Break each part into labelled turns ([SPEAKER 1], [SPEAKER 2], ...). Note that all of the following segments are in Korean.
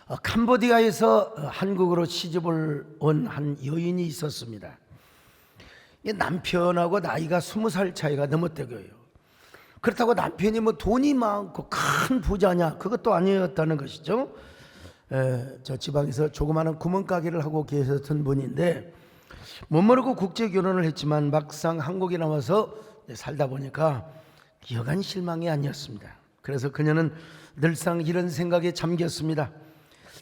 [SPEAKER 1] 캄보디아에서 한국으로 시집을 온 한 여인이 있었습니다. 남편하고 나이가 20살 차이가 넘었대요. 그렇다고 남편이 뭐 돈이 많고 큰 부자냐, 그것도 아니었다는 것이죠. 저 지방에서 조그마한 구멍가게를 하고 계셨던 분인데 못 모르고 국제 결혼을 했지만 막상 한국에 나와서 살다 보니까 여간 실망이 아니었습니다. 그래서 그녀는 늘상 이런 생각에 잠겼습니다.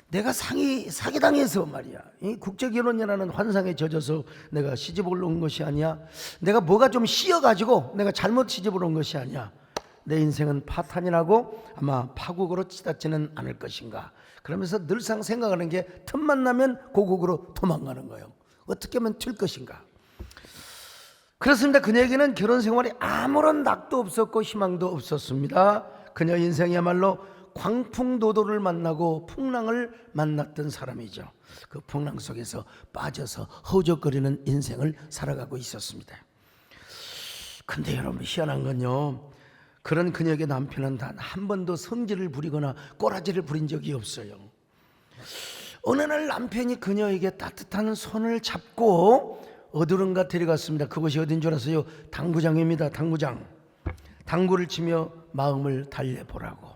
[SPEAKER 1] 내가 사기당해서 말이야, 이 국제결혼이라는 환상에 젖어서 내가 시집을 온 것이 아니야. 내가 뭐가 좀 씌어가지고 내가 잘못 시집을 온 것이 아니야. 내 인생은 파탄이라고 아마 파국으로 치닫지는 않을 것인가. 그러면서 늘상 생각하는 게 틈만 나면 고국으로 도망가는 거예요. 어떻게 하면 튈 것인가. 그렇습니다. 그녀에게는 결혼 생활에 아무런 낙도 없었고 희망도 없었습니다. 그녀 인생이야말로 광풍도도를 만나고 풍랑을 만났던 사람이죠. 그 풍랑 속에서 빠져서 허우적거리는 인생을 살아가고 있었습니다. 근데 여러분, 희한한 건요, 그런 그녀에게 남편은 단 한 번도 성질을 부리거나 꼬라지를 부린 적이 없어요. 어느 날 남편이 그녀에게 따뜻한 손을 잡고 어디론가 데려갔습니다. 그곳이 어딘 줄 아세요? 당구장입니다. 당구장. 당구를 치며 마음을 달래보라고.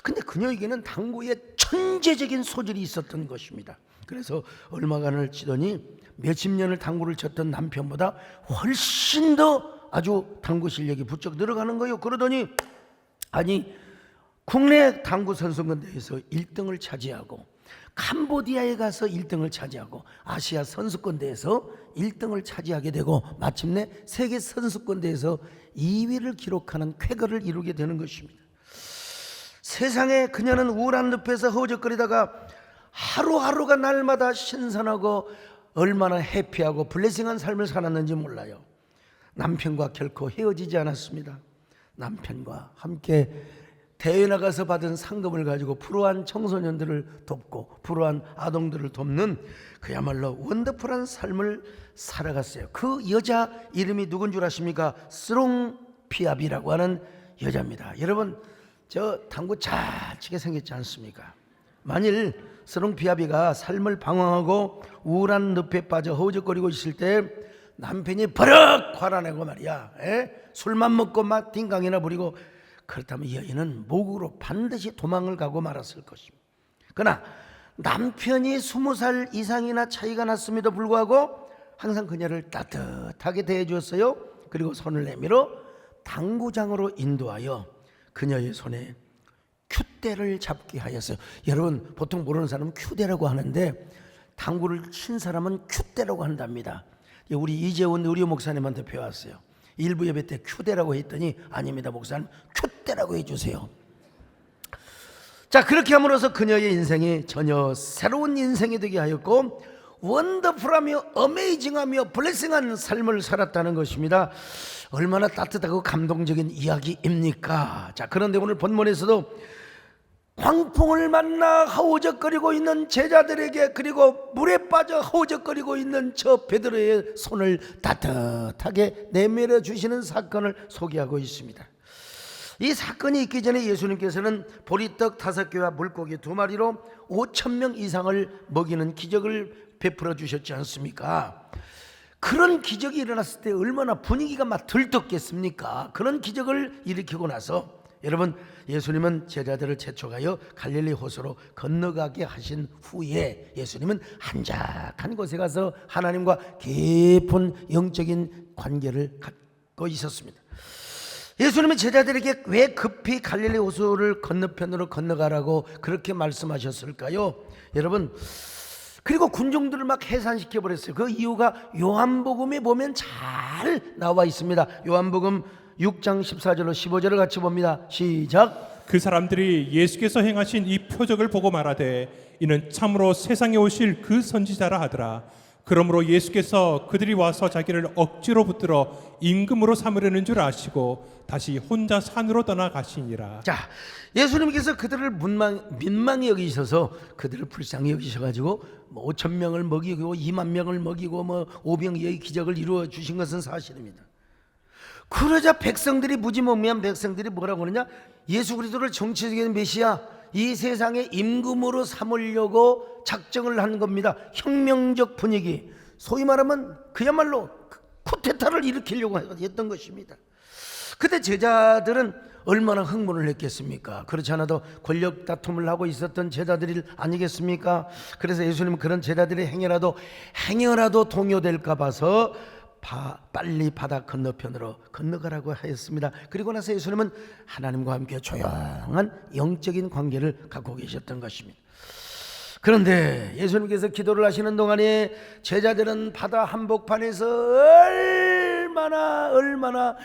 [SPEAKER 1] 근데 그녀에게는 당구에 천재적인 소질이 있었던 것입니다. 그래서 얼마간을 치더니 몇십 년을 당구를 쳤던 남편보다 훨씬 더 아주 당구 실력이 부쩍 늘어가는 거예요. 그러더니 아니, 국내 당구 선수권대회에서 1등을 차지하고 캄보디아에 가서 1등을 차지하고 아시아 선수권대회에서 1등을 차지하게 되고 마침내 세계 선수권대회에서 2위를 기록하는 쾌거를 이루게 되는 것입니다. 세상에 그녀는 우울한 늪에서 허우적거리다가 하루하루가 날마다 신선하고 얼마나 해피하고 블레싱한 삶을 살았는지 몰라요. 남편과 결코 헤어지지 않았습니다. 남편과 함께 대회 나가서 받은 상금을 가지고 불우한 청소년들을 돕고 불우한 아동들을 돕는 그야말로 원더풀한 삶을 살아갔어요. 그 여자 이름이 누군 줄 아십니까? 스롱 피아비라고 하는 여자입니다. 여러분, 저 당구 잘 치게 생겼지 않습니까? 만일 스롱 피아비가 삶을 방황하고 우울한 늪에 빠져 허우적거리고 있을 때 남편이 버럭 화나내고 말이야, 술만 먹고 막 딩강이나 부리고 그렇다면 이 여인은 모국으로 반드시 도망을 가고 말았을 것입니다. 그러나 남편이 20살 이상이나 차이가 났음에도 불구하고 항상 그녀를 따뜻하게 대해 주었어요. 그리고 손을 내밀어 당구장으로 인도하여 그녀의 손에 큐대를 잡게 하였어요. 여러분, 보통 모르는 사람은 큐대라고 하는데 당구를 친 사람은 큐대라고 한답니다. 우리 이재원 의료 목사님한테 배웠어요. 일부 예배 때 큐대라고 했더니 아닙니다, 목사님, 큐대라고 해주세요. 자, 그렇게 함으로써 그녀의 인생이 전혀 새로운 인생이 되게 하였고 원더풀하며 어메이징하며 블레싱한 삶을 살았다는 것입니다. 얼마나 따뜻하고 감동적인 이야기입니까? 자, 그런데 오늘 본문에서도 광풍을 만나 허우적거리고 있는 제자들에게, 그리고 물에 빠져 허우적거리고 있는 저 베드로의 손을 따뜻하게 내밀어 주시는 사건을 소개하고 있습니다. 이 사건이 있기 전에 예수님께서는 보리떡 5개와 물고기 2마리로 5,000명 이상을 먹이는 기적을 베풀어 주셨지 않습니까? 그런 기적이 일어났을 때 얼마나 분위기가 막 들떴겠습니까? 그런 기적을 일으키고 나서 여러분, 예수님은 제자들을 재촉하여 갈릴리 호수로 건너가게 하신 후에 예수님은 한적한 곳에 가서 하나님과 깊은 영적인 관계를 갖고 있었습니다. 예수님은 제자들에게 왜 급히 갈릴리 호수를 건너편으로 건너가라고 그렇게 말씀하셨을까요? 여러분, 그리고 군중들을 막 해산시켜 버렸어요. 그 이유가 요한복음에 보면 잘 나와 있습니다. 요한복음 6장 14절로 15절을 같이 봅니다. 시작.
[SPEAKER 2] 그 사람들이 예수께서 행하신 이 표적을 보고 말하되 이는 참으로 세상에 오실 그 선지자라 하더라. 그러므로 예수께서 그들이 와서 자기를 억지로 붙들어 임금으로 삼으려는 줄 아시고 다시 혼자 산으로 떠나가시니라.
[SPEAKER 1] 자, 예수님께서 그들을 민망히 여기셔서 그들을 불쌍히 여기셔가지고 5,000명을 먹이고 2만 명을 먹이고 5병의 기적을 이루어 주신 것은 사실입니다. 그러자 백성들이, 무지몽매한 백성들이 뭐라고 그러냐? 예수 그리스도를 정치적인 메시아, 이 세상의 임금으로 삼으려고 작정을 한 겁니다. 혁명적 분위기, 소위 말하면 그야말로 쿠데타를 일으키려고 했던 것입니다. 그때 제자들은 얼마나 흥분을 했겠습니까? 그렇지 않아도 권력 다툼을 하고 있었던 제자들 아니겠습니까? 그래서 예수님은 그런 제자들의 행여라도 동요될까 봐서 빨리 바다 건너편으로 건너가라고 하였습니다. 그리고 나서 예수님은 하나님과 함께 조용한 영적인 관계를 갖고 계셨던 것입니다. 그런데 예수님께서 기도를 하시는 동안에 제자들은 바다 한복판에서 얼마나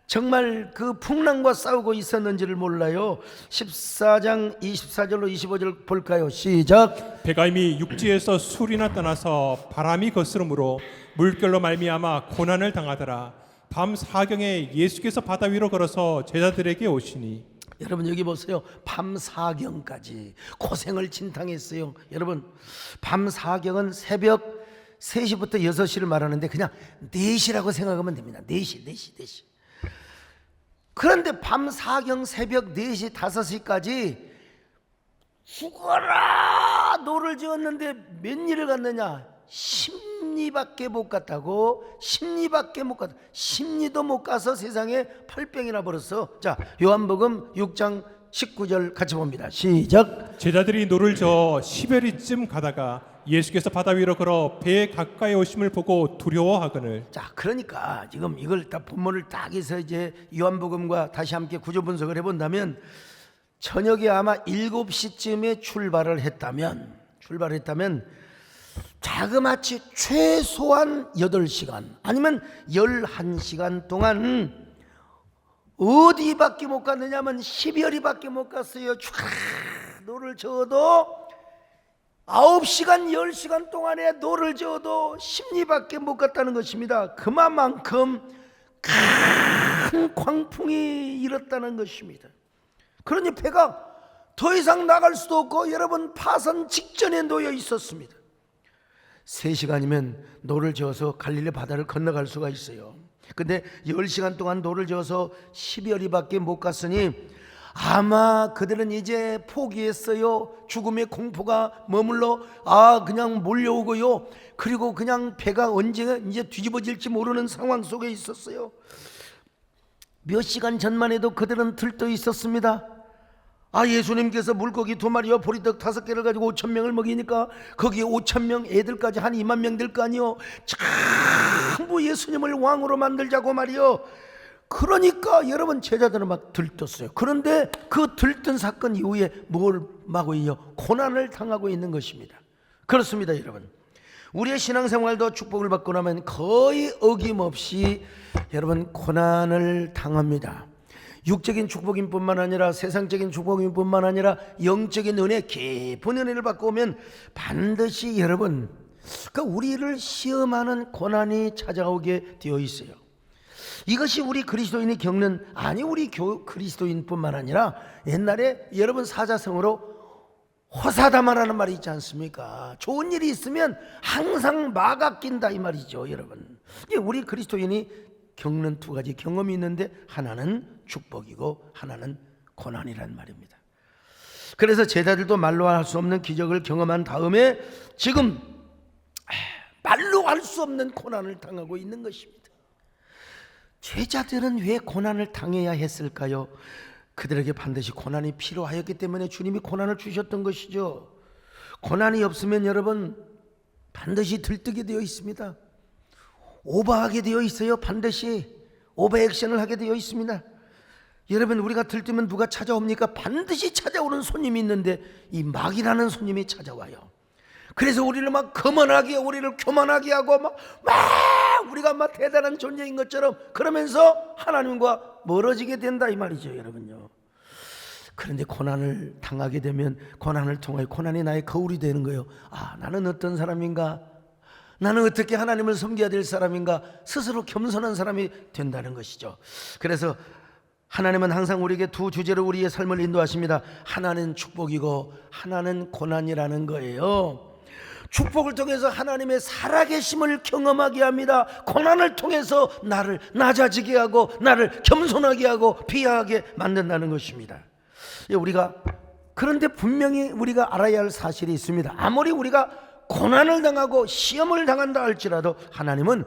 [SPEAKER 1] 정말 그 풍랑과 싸우고 있었는지를 몰라요. 14장 24절로 25절 볼까요? 시작.
[SPEAKER 2] 배가 이미 육지에서 술이나 떠나서 바람이 거스름으로 물결로 말미암아 고난을 당하더라. 밤 사경에 예수께서 바다 위로 걸어서 제자들에게 오시니.
[SPEAKER 1] 여러분 여기 보세요. 밤 사경까지 고생을 진탕했어요. 여러분 밤 사경은 새벽 3시부터 6시를 말하는데 그냥 4시라고 생각하면 됩니다. 4시. 그런데 밤 사경 새벽 4시 5시까지 죽어라 노를 지었는데 몇 리를 갔느냐? 10리밖에 못 갔다고. 10리밖에 못 갔다. 10리도 못 가서 세상에 팔병이나 벌었어. 자, 요한복음 6장 19절 같이 봅니다. 시작.
[SPEAKER 2] 제자들이 노를 저어 10여리쯤 가다가 예수께서 바다 위로 걸어 배에 가까이 오심을 보고 두려워하거늘.
[SPEAKER 1] 자, 그러니까 지금 이걸 딱 본문을 딱 해서 이제 요한복음과 다시 함께 구조 분석을 해본다면 저녁에 아마 7시쯤에 출발을 했다면 자그마치 최소한 8시간 아니면 11시간 동안 어디밖에 못 갔느냐면 10여리밖에 못 갔어요. 노를 저어도 9시간 10시간 동안에 노를 저어도 10리밖에 못 갔다는 것입니다. 그만큼 큰 광풍이 일었다는 것입니다. 그러니 배가 더 이상 나갈 수도 없고 여러분 파선 직전에 놓여 있었습니다. 3시간이면 노를 저어서 갈릴리 바다를 건너갈 수가 있어요. 근데 10시간 동안 노를 저어서 10여리밖에 못 갔으니 아마 그들은 이제 포기했어요. 죽음의 공포가 머물러 그냥 몰려오고요. 그리고 그냥 배가 언제 이제 뒤집어질지 모르는 상황 속에 있었어요. 몇 시간 전만 해도 그들은 들떠 있었습니다. 예수님께서 물고기 2마리와 보리떡 5개를 가지고 5,000명을 먹이니까 거기에 5,000명 애들까지 한 2만 명 될 거 아니요. 전부 예수님을 왕으로 만들자고 말이요. 그러니까 여러분 제자들은 막 들떴어요. 그런데 그 들뜬 사건 이후에 뭘 하고 있요? 고난을 당하고 있는 것입니다. 그렇습니다, 여러분. 우리의 신앙생활도 축복을 받고 나면 거의 어김없이 여러분 고난을 당합니다. 육적인 축복인 뿐만 아니라 세상적인 축복인 뿐만 아니라 영적인 은혜, 깊은 은혜를 받고 오면 반드시 여러분 우리를 시험하는 고난이 찾아오게 되어 있어요. 이것이 우리 그리스도인이 겪는, 우리 그리스도인뿐만 아니라 옛날에 여러분 사자성어로 호사다마라는 말이 있지 않습니까? 좋은 일이 있으면 항상 마가 낀다 이 말이죠, 여러분. 우리 그리스도인이 겪는 2가지 경험이 있는데 하나는 축복이고 하나는 고난이란 말입니다. 그래서 제자들도 말로 할 수 없는 기적을 경험한 다음에 지금 말로 할 수 없는 고난을 당하고 있는 것입니다. 제자들은 왜 고난을 당해야 했을까요? 그들에게 반드시 고난이 필요하였기 때문에 주님이 고난을 주셨던 것이죠. 고난이 없으면 여러분 반드시 들뜨게 되어 있습니다. 오버하게 되어 있어요. 반드시 오버액션을 하게 되어 있습니다. 여러분 우리가 들뜨면 누가 찾아옵니까? 반드시 찾아오는 손님이 있는데 이 마귀라는 손님이 찾아와요. 그래서 우리를 막 거만하게, 우리를 교만하게 하고 막 우리가 막 대단한 존재인 것처럼 그러면서 하나님과 멀어지게 된다 이 말이죠, 여러분요. 그런데 고난을 당하게 되면 고난을 통하여 고난이 나의 거울이 되는 거예요. 나는 어떤 사람인가? 나는 어떻게 하나님을 섬겨야 될 사람인가? 스스로 겸손한 사람이 된다는 것이죠. 그래서 하나님은 항상 우리에게 2 주제로 우리의 삶을 인도하십니다. 하나는 축복이고 하나는 고난이라는 거예요. 축복을 통해서 하나님의 살아계심을 경험하게 합니다. 고난을 통해서 나를 낮아지게 하고 나를 겸손하게 하고 비하하게 만든다는 것입니다. 우리가 그런데 분명히 우리가 알아야 할 사실이 있습니다. 아무리 우리가 고난을 당하고 시험을 당한다 할지라도 하나님은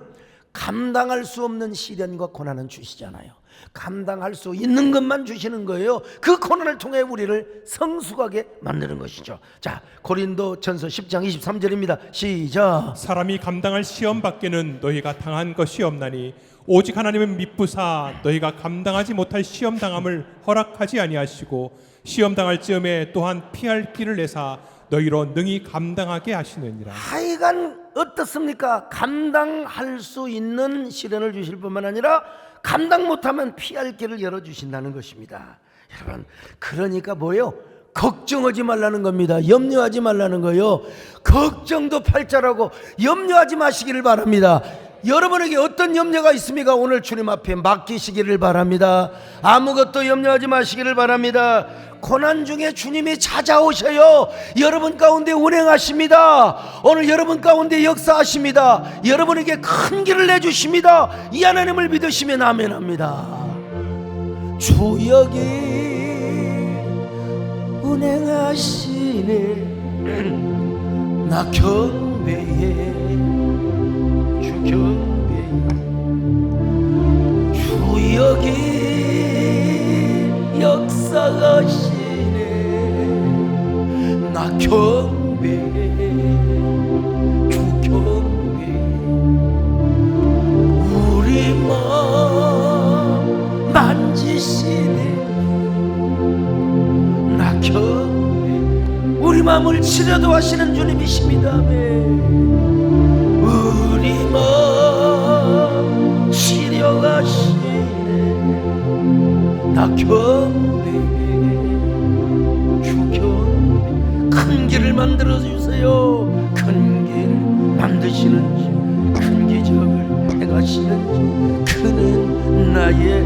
[SPEAKER 1] 감당할 수 없는 시련과 고난은 주시잖아요. 감당할 수 있는 것만 주시는 거예요. 그 고난을 통해 우리를 성숙하게 만드는 것이죠. 자, 고린도전서 10장 23절입니다. 시작.
[SPEAKER 2] 사람이 감당할 시험 밖에는 너희가 당한 것이 없나니 오직 하나님은 미쁘사 너희가 감당하지 못할 시험 당함을 허락하지 아니하시고 시험 당할 즈음에 또한 피할 길을 내사 너희로 능히 감당하게 하시느니라.
[SPEAKER 1] 하여간 어떻습니까? 감당할 수 있는 시련을 주실 뿐만 아니라 감당 못하면 피할 길을 열어주신다는 것입니다. 여러분, 그러니까 뭐예요? 걱정하지 말라는 겁니다. 염려하지 말라는 거예요. 걱정도 팔자라고 염려하지 마시기를 바랍니다. 여러분에게 어떤 염려가 있습니까? 오늘 주님 앞에 맡기시기를 바랍니다. 아무것도 염려하지 마시기를 바랍니다. 고난 중에 주님이 찾아오셔요. 여러분 가운데 운행하십니다. 오늘 여러분 가운데 역사하십니다. 여러분에게 큰 길을 내주십니다. 이 하나님을 믿으시면 아멘합니다. 주 여기 운행하시네. 나 경배해. 주 경배해. 주 여기 역사하시네. 나 경배해. 주 경배해. 우리 마음 만지시네. 나 경배해. 우리 마음을 치료도 하시는 주님이십니다. 우리 마음 치료하시네. 나 경배해. 주 경배해. 큰 길을 만들어 주세요. 큰 길 만드시는지 큰 기적을 행하시는지 그는 나의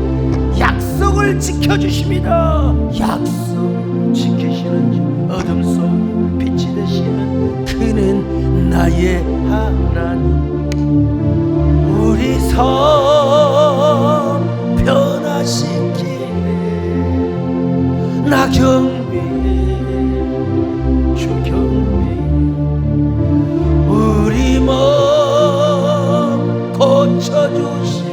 [SPEAKER 1] 약속을 지켜주십니다. 약속 지키시는지 어둠 속 빛이 되시는 그는 나의 하나님. 우리 삶 변화시키네. 나 경배해. 주 경배해. 우리 마음 고쳐주시네.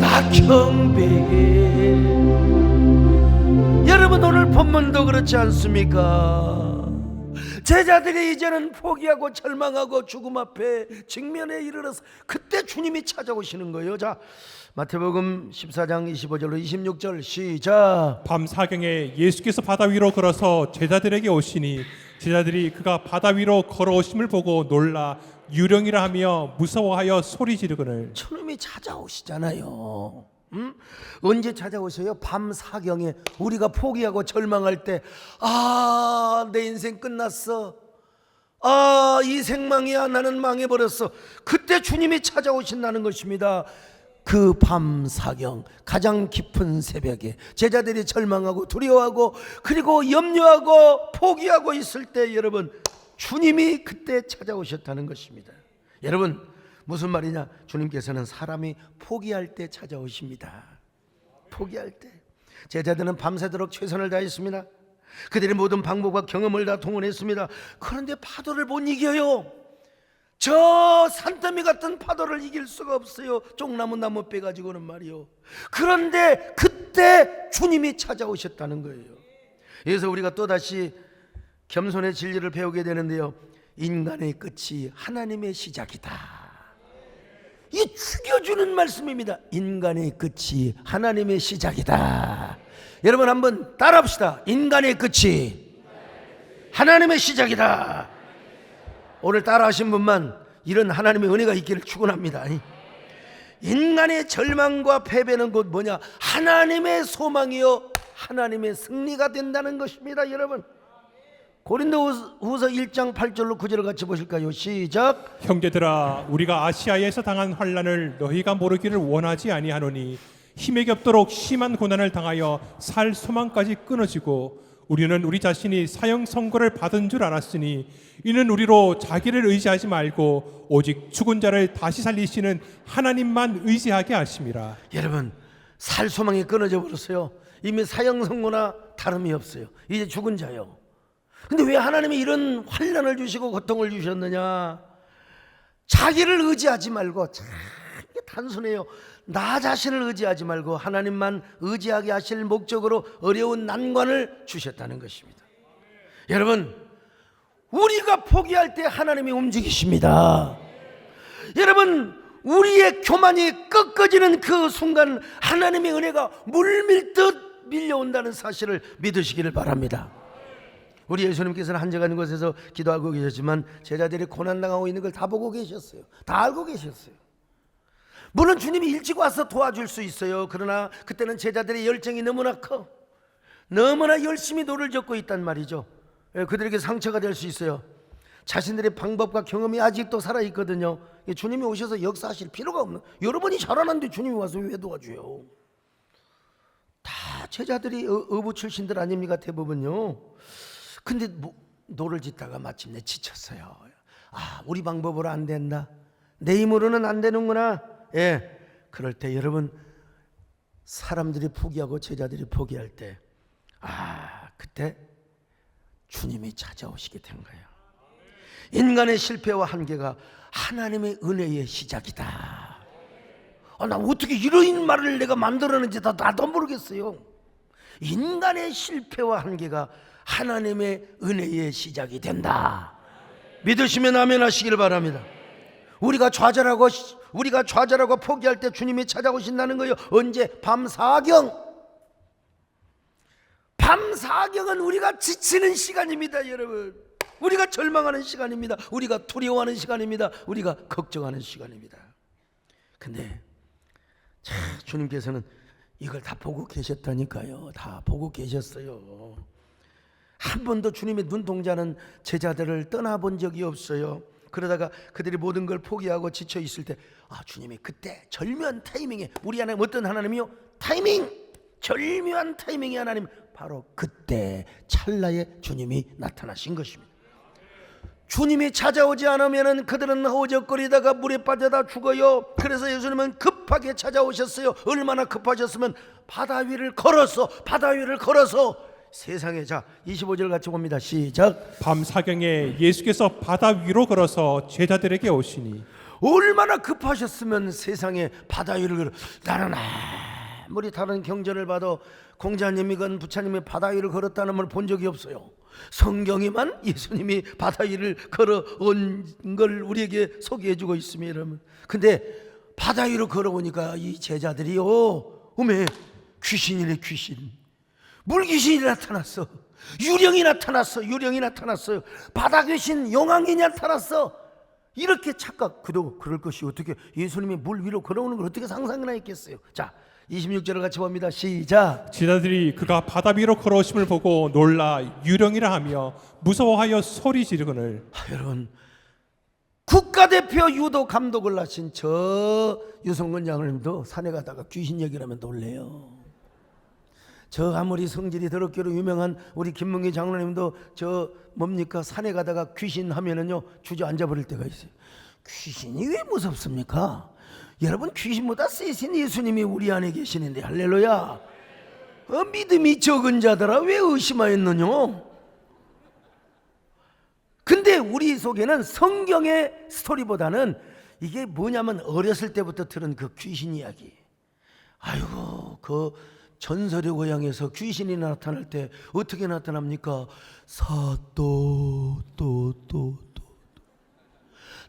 [SPEAKER 1] 나 경배해. 여러분, 오늘 본문도 그렇지 않습니까? 제자들이 이제는 포기하고 절망하고 죽음 앞에 직면에 이르러서 그때 주님이 찾아오시는 거예요. 자, 마태복음 14장 25절로 26절 시작.
[SPEAKER 2] 밤 사경에 예수께서 바다 위로 걸어서 제자들에게 오시니 제자들이 그가 바다 위로 걸어오심을 보고 놀라 유령이라 하며 무서워하여 소리 지르거늘.
[SPEAKER 1] 주님이 찾아오시잖아요. 언제 찾아오셔요? 밤 사경에 우리가 포기하고 절망할 때, 아, 내 인생 끝났어. 아, 이 생망이야. 나는 망해버렸어. 그때 주님이 찾아오신다는 것입니다. 그 밤 사경, 가장 깊은 새벽에 제자들이 절망하고 두려워하고 그리고 염려하고 포기하고 있을 때, 여러분, 주님이 그때 찾아오셨다는 것입니다. 여러분, 무슨 말이냐? 주님께서는 사람이 포기할 때 찾아오십니다. 포기할 때. 제자들은 밤새도록 최선을 다했습니다. 그들의 모든 방법과 경험을 다 동원했습니다. 그런데 파도를 못 이겨요. 저 산더미 같은 파도를 이길 수가 없어요. 쫑나무 빼가지고는 말이요. 그런데 그때 주님이 찾아오셨다는 거예요. 그래서 우리가 또다시 겸손의 진리를 배우게 되는데요, 인간의 끝이 하나님의 시작이다. 이 죽여주는 말씀입니다. 인간의 끝이 하나님의 시작이다. 여러분, 한번 따라합시다. 인간의 끝이 하나님의 시작이다. 오늘 따라하신 분만 이런 하나님의 은혜가 있기를 축원합니다. 인간의 절망과 패배는 곧 뭐냐? 하나님의 소망이요 하나님의 승리가 된다는 것입니다. 여러분, 고린도후서 1장 8절로 9절을 같이 보실까요? 시작.
[SPEAKER 2] 형제들아, 우리가 아시아에서 당한 환난을 너희가 모르기를 원하지 아니하노니 힘에 겹도록 심한 고난을 당하여 살 소망까지 끊어지고 우리는 우리 자신이 사형 선고를 받은 줄 알았으니 이는 우리로 자기를 의지하지 말고 오직 죽은 자를 다시 살리시는 하나님만 의지하게 하심이라.
[SPEAKER 1] 여러분, 살 소망이 끊어져 버렸어요. 이미 사형 선고나 다름이 없어요. 이제 죽은 자요. 근데 왜 하나님이 이런 환난을 주시고 고통을 주셨느냐? 자기를 의지하지 말고, 참 이게 단순해요. 나 자신을 의지하지 말고 하나님만 의지하게 하실 목적으로 어려운 난관을 주셨다는 것입니다. 여러분, 우리가 포기할 때 하나님이 움직이십니다. 여러분, 우리의 교만이 꺾어지는 그 순간 하나님의 은혜가 물밀듯 밀려온다는 사실을 믿으시기를 바랍니다. 우리 예수님께서는 한적한 곳에서 기도하고 계셨지만 제자들이 고난당하고 있는 걸 다 보고 계셨어요. 다 알고 계셨어요. 물론 주님이 일찍 와서 도와줄 수 있어요. 그러나 그때는 제자들의 열정이 너무나 커, 너무나 열심히 노를 젓고 있단 말이죠. 그들에게 상처가 될 수 있어요. 자신들의 방법과 경험이 아직도 살아있거든요. 주님이 오셔서 역사하실 필요가 없는, 여러분이 잘하는데 주님이 와서 왜 도와줘요? 다 제자들이 어부 출신들 아닙니까? 대부분요. 근데 노를 짓다가 마침내 지쳤어요. 아, 우리 방법으로 안 된다, 내 힘으로는 안 되는구나. 예, 그럴 때 여러분, 사람들이 포기하고 제자들이 포기할 때, 그때 주님이 찾아오시게 된 거예요. 인간의 실패와 한계가 하나님의 은혜의 시작이다. 나 어떻게 이런 말을 내가 만들었는지 나도 모르겠어요. 인간의 실패와 한계가 하나님의 은혜의 시작이 된다. 믿으시면 아멘 하시길 바랍니다. 우리가 좌절하고 포기할 때 주님이 찾아오신다는 거예요. 언제? 밤사경. 밤사경은 우리가 지치는 시간입니다. 여러분, 우리가 절망하는 시간입니다. 우리가 두려워하는 시간입니다. 우리가 걱정하는 시간입니다. 근데 주님께서는 이걸 다 보고 계셨다니까요. 다 보고 계셨어요. 한 번도 주님의 눈동자는 제자들을 떠나본 적이 없어요. 그러다가 그들이 모든 걸 포기하고 지쳐 있을 때, 주님이 그때 절묘한 타이밍에, 우리 하나님 어떤 하나님이요? 타이밍, 절묘한 타이밍의 하나님, 바로 그때 찰나에 주님이 나타나신 것입니다. 주님이 찾아오지 않으면 그들은 허우적거리다가 물에 빠져다 죽어요. 그래서 예수님은 급하게 찾아오셨어요. 얼마나 급하셨으면 바다 위를 걸어서 세상에, 자 25절 같이 봅니다. 시작.
[SPEAKER 2] 밤사경에 예수께서 바다 위로 걸어서 제자들에게 오시니,
[SPEAKER 1] 얼마나 급하셨으면 세상에 바다 위를 걸어. 나는 아무리 다른 경전을 봐도 공자님이건 부처님이 바다 위를 걸었다는 걸 본 적이 없어요. 성경에만 예수님이 바다 위를 걸어온 걸 우리에게 소개해주고 있습니다. 여러분, 근데 바다 위로 걸어오니까 이 제자들이요, 귀신이래, 귀신. 물귀신이 나타났어. 유령이 나타났어요. 바다 귀신, 용왕이 나타났어. 이렇게 착각. 그럴 것이 어떻게 예수님이 물 위로 걸어오는 걸 어떻게 상상이나 했겠어요. 자 26절을 같이 봅니다. 시작.
[SPEAKER 2] 제자들이 그가 바다 위로 걸어오심을 보고 놀라 유령이라 하며 무서워하여 소리 지르거늘.
[SPEAKER 1] 여러분, 국가대표 유도 감독을 하신 저 유성근 장로님도 산에 가다가 귀신 얘기를 하면 놀래요. 저 아무리 성질이 더럽기로 유명한 우리 김문기 장로님도 산에 가다가 귀신 하면은요 주저앉아 버릴 때가 있어요. 귀신이 왜 무섭습니까? 여러분, 귀신보다 세신 예수님이 우리 안에 계시는데, 할렐루야. 믿음이 적은 자들아 왜 의심하였느냐? 근데 우리 속에는 성경의 스토리보다는 이게 뭐냐면 어렸을 때부터 들은 그 귀신 이야기. 아이고, 그 전설의 고향에서 귀신이 나타날 때 어떻게 나타납니까?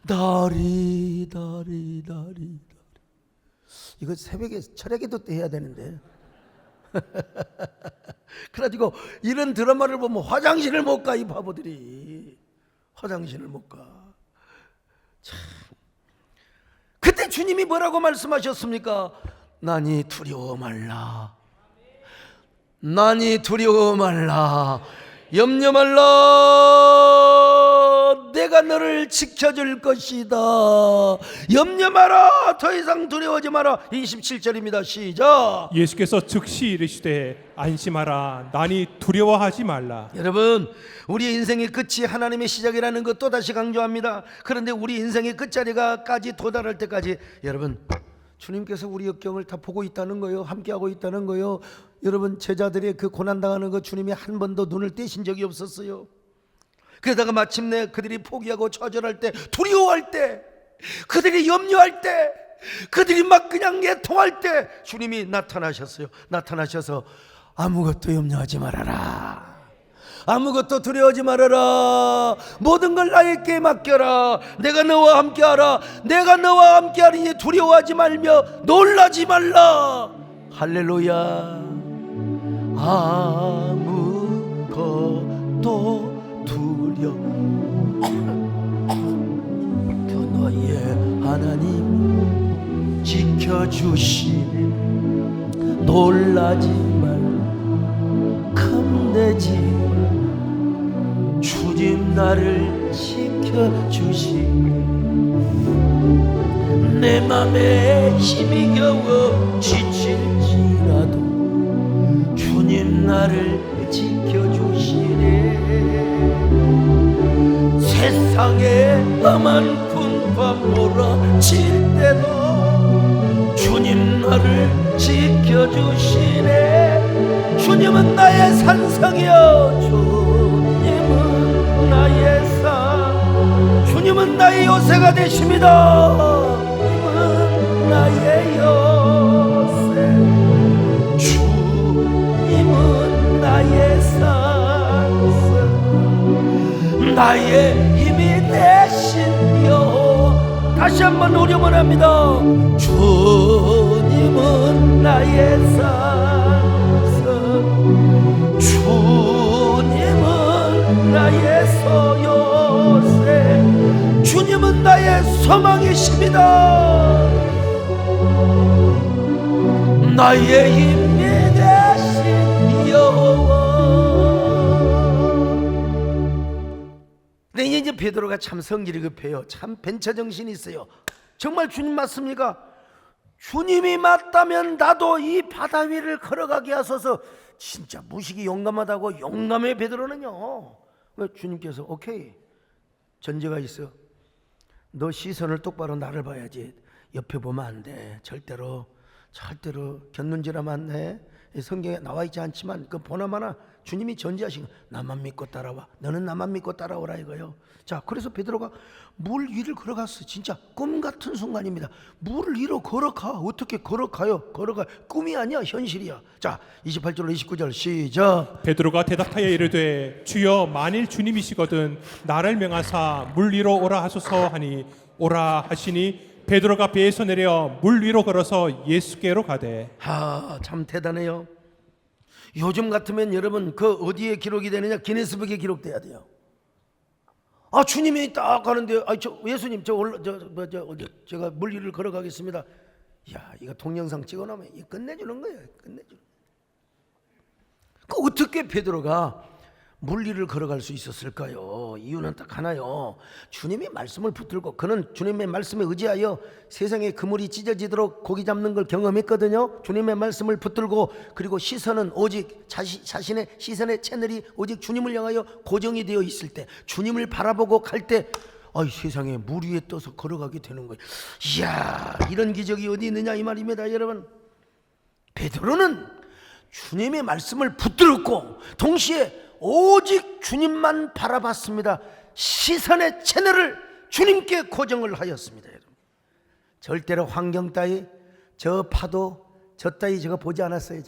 [SPEAKER 1] 다리. 이거 새벽에 철야기도 때 해야 되는데. 그래가지고 이런 드라마를 보면 화장실을 못 가, 이 바보들이. 화장실을 못 가. 참. 그때 주님이 뭐라고 말씀하셨습니까? 나니 두려워 말라. 염려 말라. 내가 너를 지켜줄 것이다. 염려 마라. 더 이상 두려워하지 마라. 27절입니다. 시작.
[SPEAKER 2] 예수께서 즉시 이르시되 안심하라. 나니 두려워하지 말라.
[SPEAKER 1] 여러분, 우리의 인생의 끝이 하나님의 시작이라는 것 또다시 강조합니다. 그런데 우리 인생의 끝자리가까지 도달할 때까지 여러분, 주님께서 우리 역경을 다 보고 있다는 거예요. 함께하고 있다는 거예요. 여러분, 제자들의 그 고난당하는 거 주님이 한 번도 눈을 떼신 적이 없었어요. 그러다가 마침내 그들이 포기하고 좌절할 때, 두려워할 때, 그들이 염려할 때, 그들이 막 그냥 애통할 때 주님이 나타나셨어요. 나타나셔서 아무것도 염려하지 말아라, 아무것도 두려워하지 말아라, 모든 걸 나에게 맡겨라, 내가 너와 함께하라, 내가 너와 함께하리니 두려워하지 말며 놀라지 말라. 할렐루야. 아무것도 두려워 그 너의 하나님 지켜주시네. 놀라지 말, 겁내지 말, 주님 나를 지켜주시네. 내 맘에 힘이 겨워 지칠지라도 주님 나를 지켜주시네. 세상에 험한 풍파 몰아칠 때도 주님 나를 지켜주시네. 주님은 나의 산성이여, 주님은 나의 산, 주님은 나의 요새가 되십니다. 주님은 나의 요새, 주님은 나의 산성, 나의 힘이 되신 여호와. 다시 한번 우려만 합니다. 주님은 나의 산성, 주님은 나의 소요새, 주님은 나의 소망이십니다. 나의 힘이 되신 여호와. 근데 이제 베드로가 참 성질이 급해요. 참 벤처 정신이 있어요. 정말 주님 맞습니까? 주님이 맞다면 나도 이 바다 위를 걸어가게 하소서. 진짜 무식이 용감하다고. 용감해 베드로는요. 주님께서 오케이, 전제가 있어. 너 시선을 똑바로 나를 봐야지. 옆에 보면 안 돼. 절대로 곁눈질하면 안 돼. 성경에 나와 있지 않지만 그 보나마나 주님이 전제하신, 나만 믿고 따라와, 너는 나만 믿고 따라오라 이거요. 자, 그래서 베드로가 물 위를 걸어갔어. 진짜 꿈 같은 순간입니다. 물 위로 걸어가. 어떻게 걸어가요? 걸어가. 꿈이 아니야, 현실이야. 자, 28절로 29절 시작.
[SPEAKER 2] 베드로가 대답하여 이르되 주여, 만일 주님이시거든 나를 명하사 물 위로 오라 하소서 하니 오라 하시니 베드로가 배에서 내려 물 위로 걸어서 예수께로 가되.
[SPEAKER 1] 참 대단해요. 요즘 같으면 여러분 그 어디에 기록이 되느냐? 기네스북에 기록돼야 돼요. 주님이 딱 가는데, 예수님 제가 물 위를 걸어가겠습니다. 야, 이거 동영상 찍어놓으면 이거 끝내주는 거예요. 끝내주는. 그 어떻게 베드로가 물 위를 걸어갈 수 있었을까요? 이유는 딱 하나요. 주님의 말씀을 붙들고, 그는 주님의 말씀에 의지하여 세상에 그물이 찢어지도록 고기 잡는 걸 경험했거든요. 주님의 말씀을 붙들고, 그리고 시선은 오직 자신의 시선의 채널이 오직 주님을 향하여 고정이 되어 있을 때, 주님을 바라보고 갈 때, 세상에 물 위에 떠서 걸어가게 되는 거예요. 이야, 이런 기적이 어디 있느냐 이 말입니다, 여러분. 베드로는 주님의 말씀을 붙들었고 동시에 오직 주님만 바라봤습니다. 시선의 채널을 주님께 고정을 하였습니다. 여러분, 절대로 환경 따위, 저 파도, 저 따위 저거 보지 않았어요.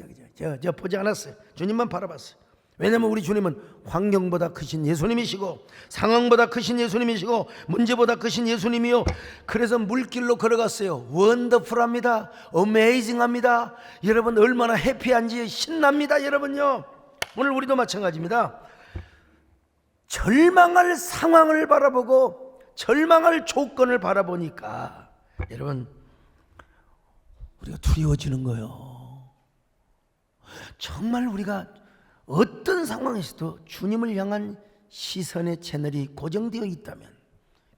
[SPEAKER 1] 저 보지 않았어요. 주님만 바라봤어요. 왜냐하면 우리 주님은 환경보다 크신 예수님이시고, 상황보다 크신 예수님이시고, 문제보다 크신 예수님이요. 그래서 물길로 걸어갔어요. 원더풀합니다. 어메이징합니다. 여러분 얼마나 해피한지 신납니다. 여러분요, 오늘 우리도 마찬가지입니다. 절망할 상황을 바라보고 절망할 조건을 바라보니까 여러분 우리가 두려워지는 거예요. 정말 우리가 어떤 상황에서도 주님을 향한 시선의 채널이 고정되어 있다면,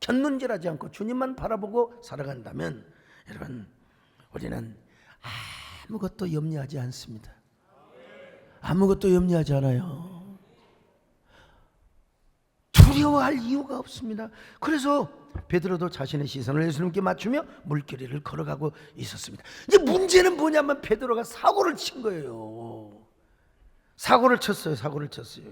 [SPEAKER 1] 곁눈질하지 않고 주님만 바라보고 살아간다면, 여러분 우리는 아무것도 염려하지 않습니다. 아무것도 염려하지 않아요. 두려워할 이유가 없습니다. 그래서 베드로도 자신의 시선을 예수님께 맞추며 물길을 걸어가고 있었습니다. 이제 문제는 뭐냐면 베드로가 사고를 친 거예요. 사고를 쳤어요. 사고를 쳤어요.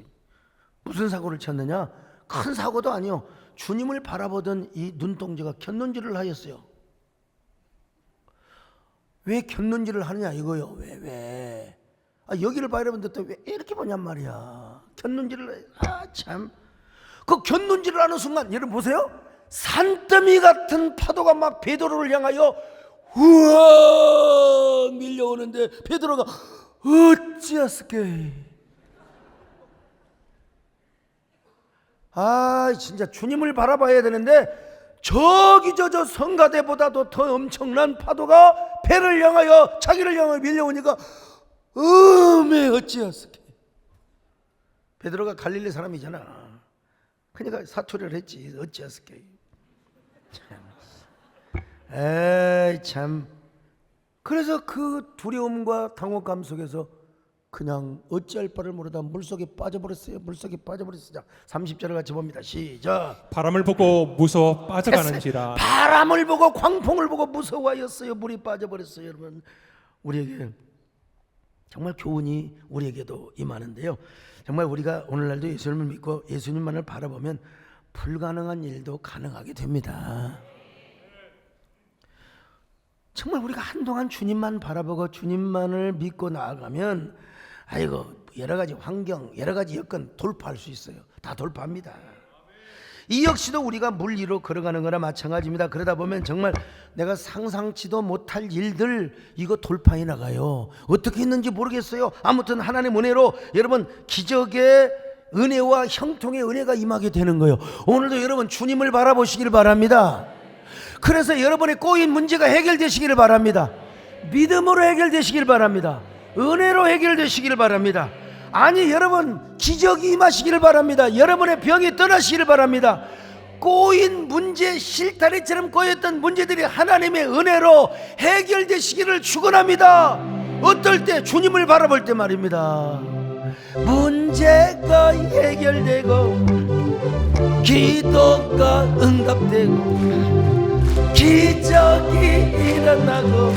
[SPEAKER 1] 무슨 사고를 쳤느냐? 큰 사고도 아니요. 주님을 바라보던 이 눈동자가 곁눈질을 하였어요. 왜 곁눈질을 하느냐 이거요. 왜? 여기를 봐야 되는데 또 왜 이렇게 보냔 말이야. 곁눈질을 참. 그 곁눈질을 하는 순간 여러분 보세요. 산더미 같은 파도가 막 베드로를 향하여 우와 밀려오는데 베드로가 어찌하스게. 진짜 주님을 바라봐야 되는데 저기 저 성가대보다도 더 엄청난 파도가 배를 향하여 자기를 향하여 밀려오니까 어찌하스게. 베드로가 갈릴리 사람이잖아. 그러니까 사투리를 했지. 어찌하스게. 참. 그래서 그 두려움과 당혹감 속에서 그냥 어찌할 바를 모르다 물속에 빠져버렸어요. 물속에 빠져버렸어요. 30절을 같이 봅니다. 시작.
[SPEAKER 2] 바람을 보고 무서워 빠져가는지라.
[SPEAKER 1] 바람을 보고 광풍을 보고 무서워하였어요. 물이 빠져버렸어요. 여러분, 우리에게 정말 교훈이 우리에게도 임하는데요. 정말 우리가 오늘날도 예수님을 믿고 예수님만을 바라보면 불가능한 일도 가능하게 됩니다. 정말 우리가 한동안 주님만 바라보고 주님만을 믿고 나아가면 여러 가지 환경, 여러 가지 여건 돌파할 수 있어요. 다 돌파합니다. 이 역시도 우리가 물 위로 걸어가는 거나 마찬가지입니다. 그러다 보면 정말 내가 상상치도 못할 일들 이거 돌파해 나가요. 어떻게 했는지 모르겠어요. 아무튼 하나님 은혜로 여러분 기적의 은혜와 형통의 은혜가 임하게 되는 거예요. 오늘도 여러분 주님을 바라보시길 바랍니다. 그래서 여러분의 꼬인 문제가 해결되시기를 바랍니다. 믿음으로 해결되시길 바랍니다. 은혜로 해결되시기를 바랍니다. 아니 여러분 기적이 임하시기를 바랍니다. 여러분의 병이 떠나시기를 바랍니다. 꼬인 문제, 실타래처럼 꼬였던 문제들이 하나님의 은혜로 해결되시기를 축원합니다. 어떨 때? 주님을 바라볼 때 말입니다. 문제가 해결되고 기도가 응답되고 기적이 일어나고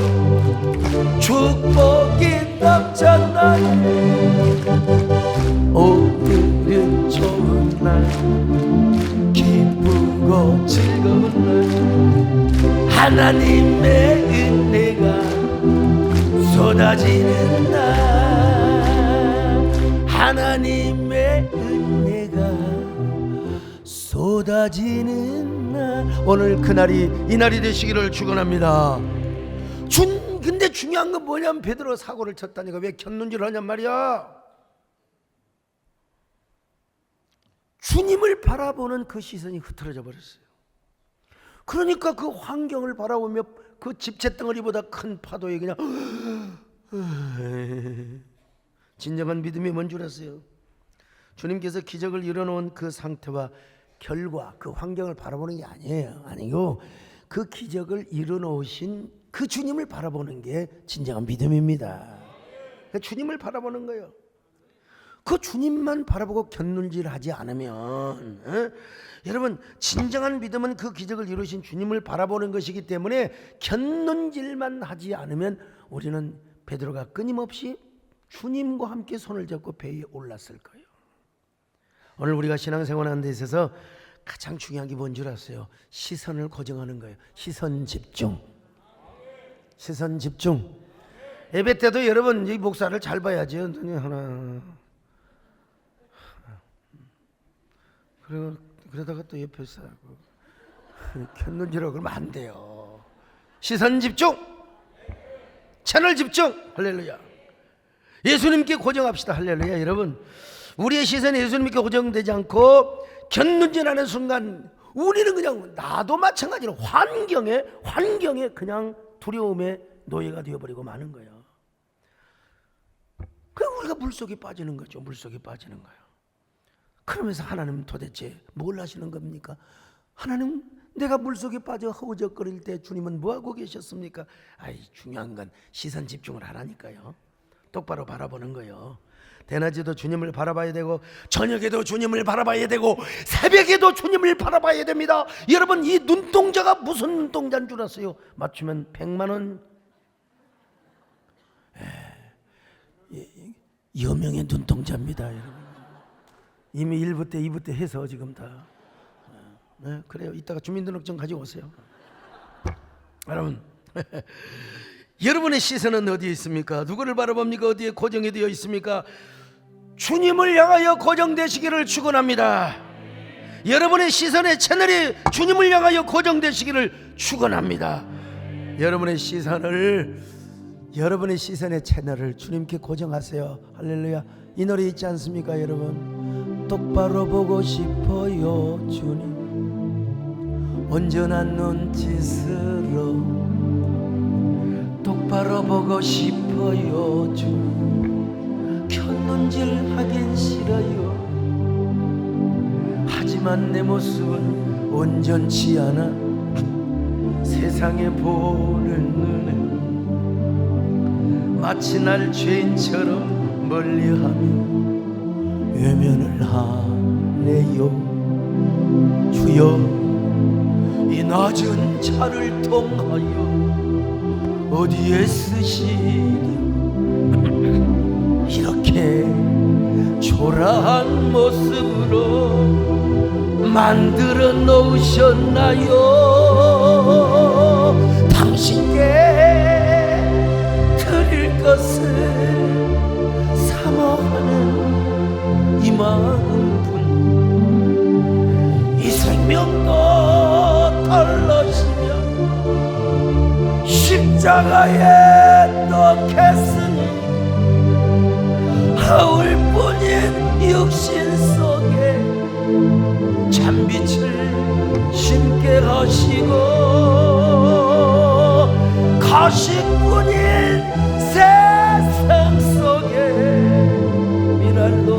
[SPEAKER 1] 축복이 넘쳐나니 오늘은 좋은 날 기쁘고 즐거운 날 하나님의 은혜가 쏟아지는 날 하나님의 은혜가 쏟아지는 날 오늘 그날이 이날이 되시기를 축원합니다. 근데 중요한 건 뭐냐면 베드로가 사고를 쳤다니까 왜 곁눈질을 하냔 말이야. 주님을 바라보는 그 시선이 흐트러져 버렸어요. 그러니까 그 환경을 바라보며 그 집채덩어리보다 큰 파도에 그냥 진정한 믿음이 뭔 줄 아세요? 주님께서 기적을 이뤄놓은 그 상태와 결과 그 환경을 바라보는 게 아니고 그 기적을 이뤄놓으신 그 주님을 바라보는 게 진정한 믿음입니다. 그 주님을 바라보는 거예요. 그 주님만 바라보고 곁눈질하지 않으면 여러분 진정한 믿음은 그 기적을 이루신 주님을 바라보는 것이기 때문에 곁눈질만 하지 않으면 우리는 베드로가 끊임없이 주님과 함께 손을 잡고 배에 올랐을 거예요. 오늘 우리가 신앙생활하는 데 있어서 가장 중요한 게 뭔 줄 아세요? 시선을 고정하는 거예요. 시선 집중. 시선 집중. 예배 때도 여러분 이 목사를 잘 봐야죠. 하나. 그러다가 또 옆에서 켰는지라고 그러면 안 돼요. 시선 집중. 채널 집중. 할렐루야. 예수님께 고정합시다. 할렐루야. 여러분 우리의 시선이 예수님께 고정되지 않고 곁눈질하는 순간 우리는 그냥 나도 마찬가지로 환경에 그냥 두려움의 노예가 되어버리고 마는 거예요. 그럼 우리가 물속에 빠지는 거죠. 물속에 빠지는 거예요. 그러면서 하나님 도대체 뭘 하시는 겁니까? 하나님 내가 물속에 빠져 허우적거릴 때 주님은 뭐하고 계셨습니까? 중요한 건 시선 집중을 하라니까요. 똑바로 바라보는 거예요. 대낮에도 주님을 바라봐야 되고 저녁에도 주님을 바라봐야 되고 새벽에도 주님을 바라봐야 됩니다. 여러분 이 눈동자가 무슨 눈동자인 줄 아세요? 맞추면 100만 원. 여명의 눈동자입니다, 여러분. 이미 1부 때 2부 때 해서 지금 다. 네, 그래요. 이따가 주민등록증 가지고 오세요. 여러분, 여러분의 시선은 어디에 있습니까? 누구를 바라봅니까? 어디에 고정이 되어 있습니까? 주님을 향하여 고정되시기를 축원합니다. 여러분의 시선의 채널이 주님을 향하여 고정되시기를 축원합니다. 여러분의 시선의 채널을 주님께 고정하세요. 할렐루야. 이 노래 있지 않습니까, 여러분? 똑바로 보고 싶어요, 주님. 온전한 눈짓으로 똑바로 보고 싶어요, 주님. 켰눈질 하긴 싫어요. 하지만 내 모습은 온전치 않아. 세상에 보는 눈은 마치 날 죄인처럼 멀리하며 외면을 하네요. 주여, 이 낮은 차를 통하여 어디에 쓰시리? 이렇게 초라한 모습으로 만들어 놓으셨나요? 당신께 드릴 것을 사모하는 이 마음뿐 이 생명도 덜러시며 십자가에 넣겠으니 하울뿐인 육신 속에 참빛을 심게 하시고 가식뿐인 세상 속에 미랄로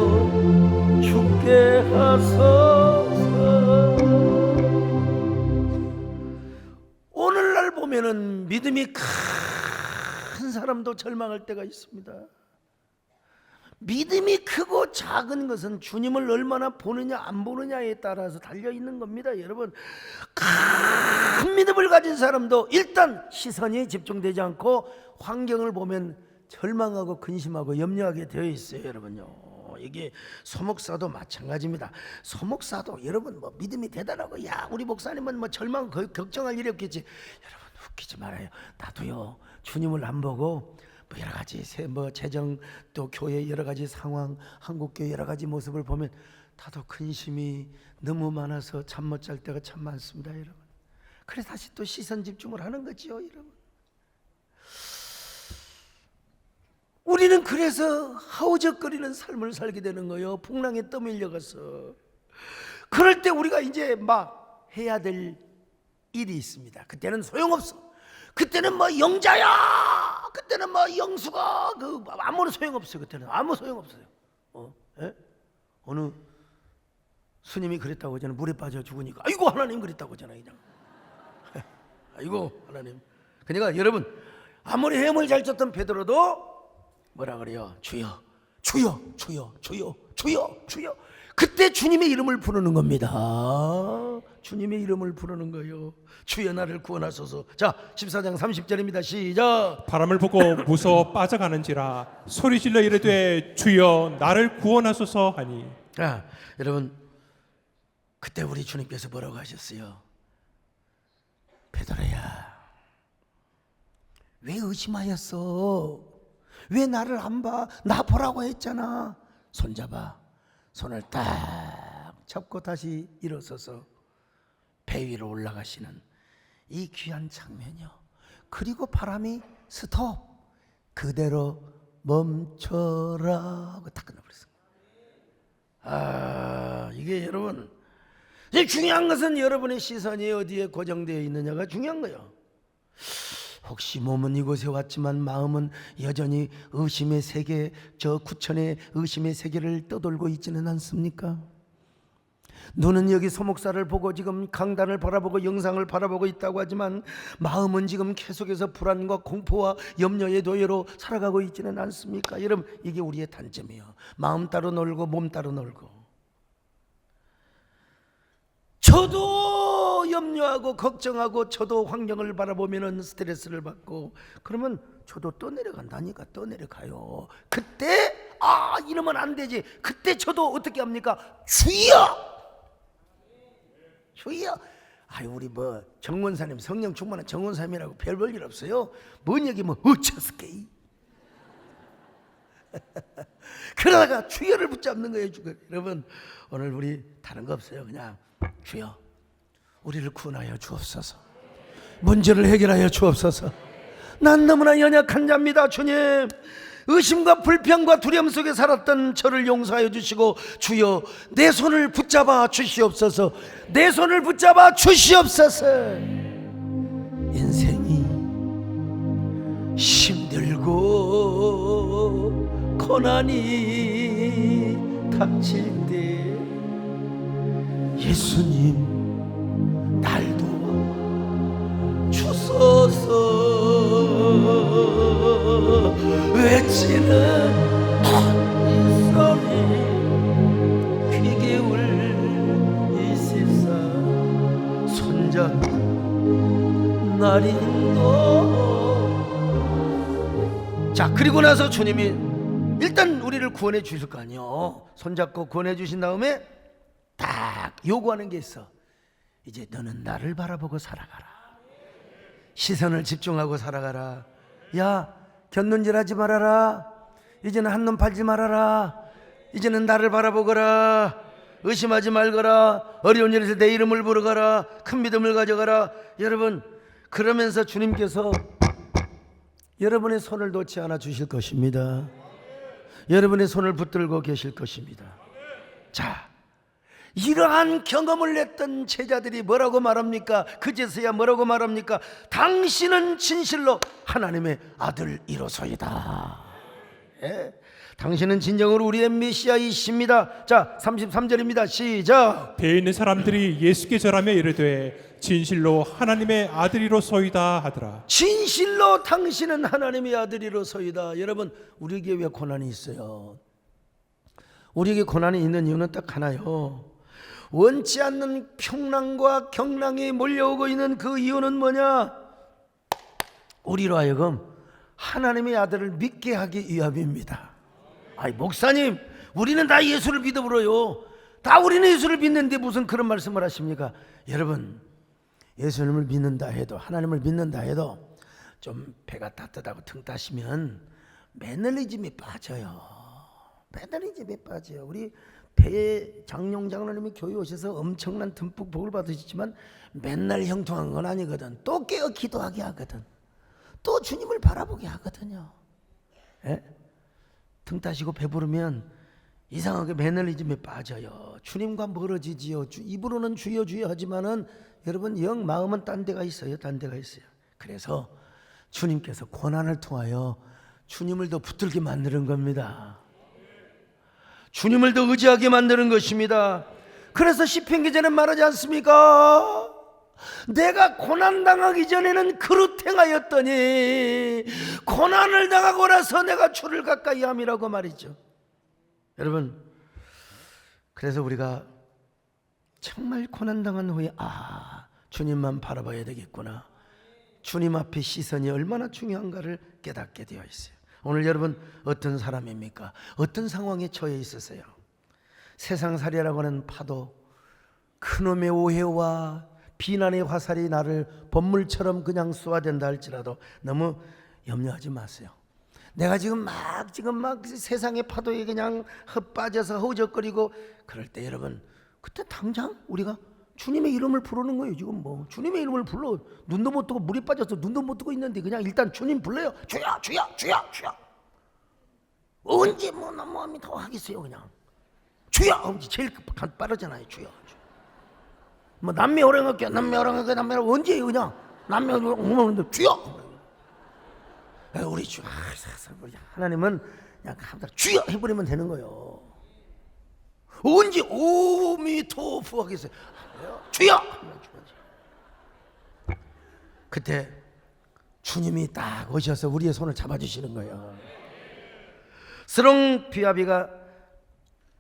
[SPEAKER 1] 죽게 하소서. 오늘날 보면은 믿음이 큰 사람도 절망할 때가 있습니다. 믿음이 크고 작은 것은 주님을 얼마나 보느냐 안 보느냐에 따라서 달려있는 겁니다. 여러분, 큰 믿음을 가진 사람도 일단 시선이 집중되지 않고 환경을 보면 절망하고 근심하고 염려하게 되어 있어요. 여러분요, 이게 소목사도 마찬가지입니다. 소목사도 여러분 뭐 믿음이 대단하고 야 우리 목사님은 뭐 절망 걱정할 일이 없겠지. 여러분 웃기지 말아요. 나도요 주님을 안 보고 여러 가지 재정 또 교회 여러 가지 상황, 한국교회 여러 가지 모습을 보면 다도 근심이 너무 많아서 잠 못 잘 때가 참 많습니다, 여러분. 그래서 다시 또 시선 집중을 하는 거지요, 여러분. 우리는 그래서 하우적거리는 삶을 살게 되는 거예요. 풍랑에 떠밀려가서. 그럴 때 우리가 이제 막 해야 될 일이 있습니다. 그때는 소용없어. 그때는 뭐 영자야, 그때는 뭐 영수가 아무런 소용없어요. 그때는 아무 소용없어요. 어느 스님이 그랬다고 하잖아요. 물에 빠져 죽으니까 아이고 하나님 그랬다고 하잖아요. 그냥 아이고 하나님. 그러니까 여러분 아무리 헤엄을 잘 쳤던 베드로도 뭐라 그래요? 주여 주여 주여 주여 주여 주여. 그때 주님의 이름을 부르는 겁니다. 주님의 이름을 부르는 거예요. 주여 나를 구원하소서. 자 14장 30절입니다. 시작.
[SPEAKER 2] 바람을 보고 무서워 빠져가는지라 소리질러 이르되 주여 나를 구원하소서 하니.
[SPEAKER 1] 자 여러분 그때 우리 주님께서 뭐라고 하셨어요? 베드로야 왜 의심하였어? 왜 나를 안 봐? 나 보라고 했잖아. 손잡아. 손을 딱 잡고 다시 일어서서 배 위로 올라가시는 이 귀한 장면이요. 그리고 바람이 스톱, 그대로 멈춰라 하고 딱 끝나버렸습니다. 이게 여러분 이제 중요한 것은 여러분의 시선이 어디에 고정되어 있느냐가 중요한 거예요. 혹시 몸은 이곳에 왔지만 마음은 여전히 의심의 세계, 저 구천의 의심의 세계를 떠돌고 있지는 않습니까? 눈은 여기 소목사를 보고 지금 강단을 바라보고 영상을 바라보고 있다고 하지만 마음은 지금 계속해서 불안과 공포와 염려의 도예로 살아가고 있지는 않습니까? 여러분 이게 우리의 단점이에요. 마음 따로 놀고 몸 따로 놀고. 저도 염려하고 걱정하고 저도 환경을 바라보면 스트레스를 받고 그러면 저도 떠내려간다니까. 떠내려가요. 그때 아, 이러면 안 되지. 그때 저도 어떻게 합니까? 주여! 주여! 아유, 우리 뭐 정원사님, 성령 충만한 정원사님이라고 별 볼 일 없어요. 뭔 얘기 뭐 어쩌스케이. 그러다가 주여를 붙잡는 거예요. 여러분, 오늘 우리 다른 거 없어요. 그냥 주여, 우리를 구원하여 주옵소서. 문제를 해결하여 주옵소서. 난 너무나 연약한 자입니다. 주님, 의심과 불평과 두려움 속에 살았던 저를 용서하여 주시고, 주여, 내 손을 붙잡아 주시옵소서. 내 손을 붙잡아 주시옵소서. 인생이 힘들고 고난이 닥칠 때 예수님 날 도와 주소서 외치는 이 소리 귀 기울 이 세상 손잡고 날 인도. 자, 그리고 나서 주님이 일단 우리를 구원해 주실 거 아니요. 손잡고 구원해 주신 다음에 딱 요구하는 게 있어. 이제 너는 나를 바라보고 살아가라. 시선을 집중하고 살아가라. 야, 곁눈질하지 말아라. 이제는 한눈 팔지 말아라. 이제는 나를 바라보거라. 의심하지 말거라. 어려운 일에서 내 이름을 부르거라. 큰 믿음을 가져가라. 여러분, 그러면서 주님께서 여러분의 손을 놓지 않아 주실 것입니다. 여러분의 손을 붙들고 계실 것입니다. 자, 이러한 경험을 했던 제자들이 뭐라고 말합니까? 그제서야 뭐라고 말합니까? 당신은 진실로 하나님의 아들이로소이다. 예? 당신은 진정으로 우리의 메시아이십니다. 자, 33절입니다. 시작.
[SPEAKER 2] 배에 있는 사람들이 예수께 절하며 이르되 진실로 하나님의 아들이로소이다 하더라.
[SPEAKER 1] 진실로 당신은 하나님의 아들이로소이다. 여러분, 우리에게 왜 고난이 있어요? 우리에게 고난이 있는 이유는 딱 하나요. 원치 않는 평난과 경랑이 몰려오고 있는 그 이유는 뭐냐? 우리로 하여금 하나님의 아들을 믿게 하기 위함입니다. 아이, 목사님, 우리는 다 예수를 믿어버려요. 다 우리는 예수를 믿는데 무슨 그런 말씀을 하십니까? 여러분, 예수님을 믿는다 해도, 하나님을 믿는다 해도 좀 배가 따뜻하고 등 따시면 매너리즘에 빠져요. 매너리즘에 빠져요. 우리 배 장룡 장로님이 교회 오셔서 엄청난 듬뿍 복을 받으시지만 맨날 형통한 건 아니거든. 또 깨어 기도하게 하거든. 또 주님을 바라보게 하거든요. 예? 등 따시고 배부르면 이상하게 매너리즘에 빠져요. 주님과 멀어지지요. 입으로는 주여 주여 하지만은 여러분 영 마음은 딴 데가 있어요. 딴 데가 있어요. 그래서 주님께서 고난을 통하여 주님을 더 붙들게 만드는 겁니다. 주님을 더 의지하게 만드는 것입니다. 그래서 시편 기자는 말하지 않습니까? 내가 고난당하기 전에는 그릇 행하였더니 고난을 당하고 나서 내가 주를 가까이 함이라고 말이죠. 여러분, 그래서 우리가 정말 고난당한 후에 주님만 바라봐야 되겠구나, 주님 앞에 시선이 얼마나 중요한가를 깨닫게 되어 있어요. 오늘 여러분 어떤 사람입니까? 어떤 상황에 처해 있으세요? 세상살이라고 하는 파도, 그놈의 오해와 비난의 화살이 나를 번물처럼 그냥 쏘아댄다 할지라도 너무 염려하지 마세요. 내가 지금 막 세상의 파도에 그냥 헛빠져서 허우적거리고 그럴 때 여러분, 그때 당장 우리가 주님의 이름을 부르는 거예요. 지금 뭐 주님의 이름을 불러. 눈도 못 뜨고 물에 빠져서 눈도 못 뜨고 있는데 그냥 일단 주님 불러요. 주야 주야 주야 주야. 언제 뭐 마음이 더 하겠어요. 그냥 주야. 제일 빠르잖아요. 주야. 뭐 남매 오랑학교 언제예요? 그냥 남매 오랑학교 주야. 우리 주 하나님은 그냥 주야 해버리면 되는 거예요. 언제 오미토프 하겠어요? 주여! 그때 주님이 딱 오셔서 우리의 손을 잡아주시는 거예요. 스롱 비아비가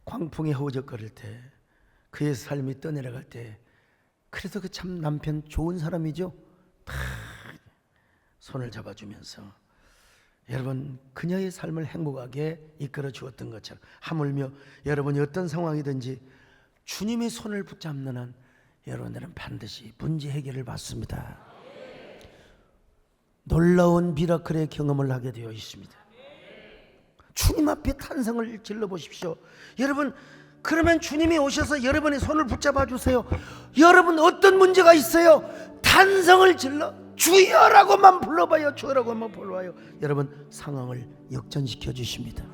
[SPEAKER 1] 광풍에 허우적거릴 때, 그의 삶이 떠내려갈 때, 그래서 그 참 남편 좋은 사람이죠. 다 손을 잡아주면서 여러분 그녀의 삶을 행복하게 이끌어 주었던 것처럼 하물며 여러분이 어떤 상황이든지 주님의 손을 붙잡는 한 여러분들은 반드시 문제 해결을 받습니다. 놀라운 미라클의 경험을 하게 되어 있습니다. 주님 앞에 탄성을 질러 보십시오. 여러분, 그러면 주님이 오셔서 여러분의 손을 붙잡아 주세요. 여러분 어떤 문제가 있어요? 탄성을 질러 주여라고만 불러봐요. 주여라고만 불러봐요. 여러분 상황을 역전시켜 주십니다.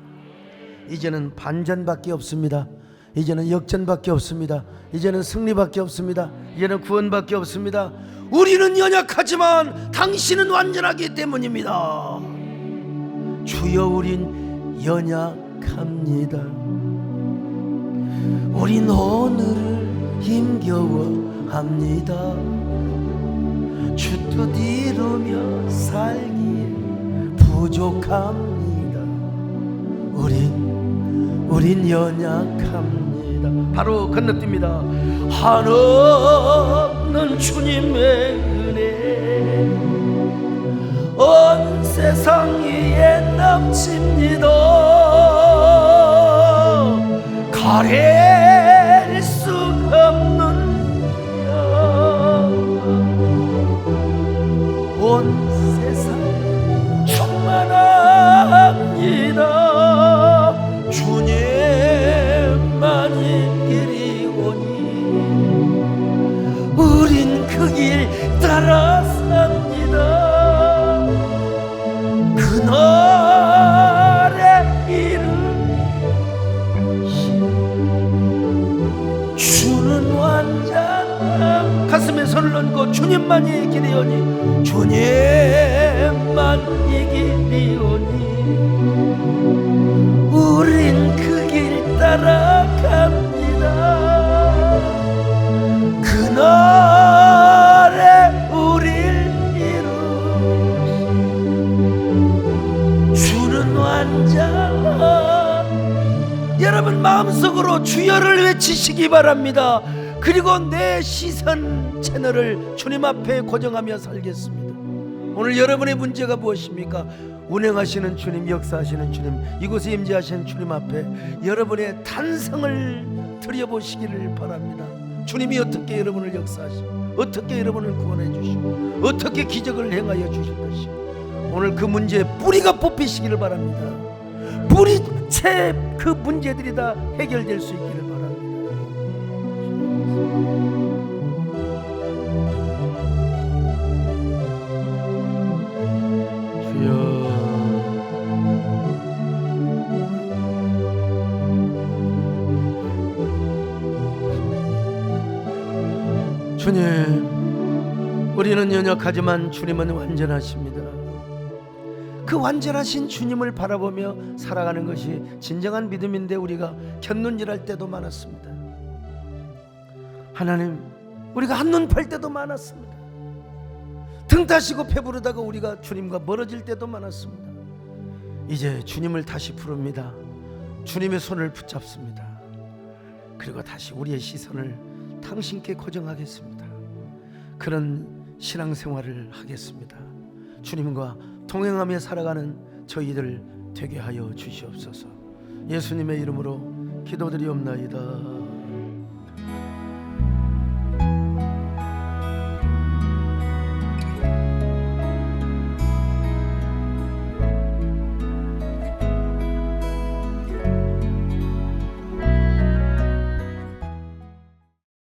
[SPEAKER 1] 이제는 반전밖에 없습니다. 이제는 역전밖에 없습니다. 이제는 승리밖에 없습니다. 이제는 구원밖에 없습니다. 우리는 연약하지만 당신은 완전하기 때문입니다. 주여, 우린 연약합니다. 우린 오늘을 힘겨워합니다. 주 뜻 이루며 살기에 부족합니다. 우린 연약합니다. 바로 건너뜁니다. 한없는 주님의 은혜 온 세상 위에 넘칩니다. 가릴 수 없는 온 세상 충만합니다. 주님만이 길이 오니 우린 그 길 따라 삽니다. 그날의 이름 주는 완전함. 가슴에 손을 얹고 주님만이 길이 오니 주님만이 길이 오니 우린 그 길 따라갑니다. 그날에 우릴 이루신 주는 완전함. 여러분 마음속으로 주여를 외치시기 바랍니다. 그리고 내 시선 채널을 주님 앞에 고정하며 살겠습니다. 오늘 여러분의 문제가 무엇입니까? 운행하시는 주님, 역사하시는 주님, 이곳에 임재하시는 주님 앞에 여러분의 탄성을 드려보시기를 바랍니다. 주님이 어떻게 여러분을 역사하시고 어떻게 여러분을 구원해 주시고 어떻게 기적을 행하여 주실 것이고 오늘 그 문제의 뿌리가 뽑히시기를 바랍니다. 뿌리채 그 문제들이 다 해결될 수 있기를 바랍니다. 주여, 주님, 우리는 연약하지만 주님은 완전하십니다. 그 완전하신 주님을 바라보며 살아가는 것이 진정한 믿음인데 우리가 곁눈질할 때도 많았습니다. 하나님, 우리가 한눈 팔 때도 많았습니다. 등 따시고 배부르다가 우리가 주님과 멀어질 때도 많았습니다. 이제 주님을 다시 부릅니다. 주님의 손을 붙잡습니다. 그리고 다시 우리의 시선을 당신께 고정하겠습니다. 그런 신앙생활을 하겠습니다. 주님과 동행하며 살아가는 저희들 되게 하여 주시옵소서. 예수님의 이름으로 기도드리옵나이다.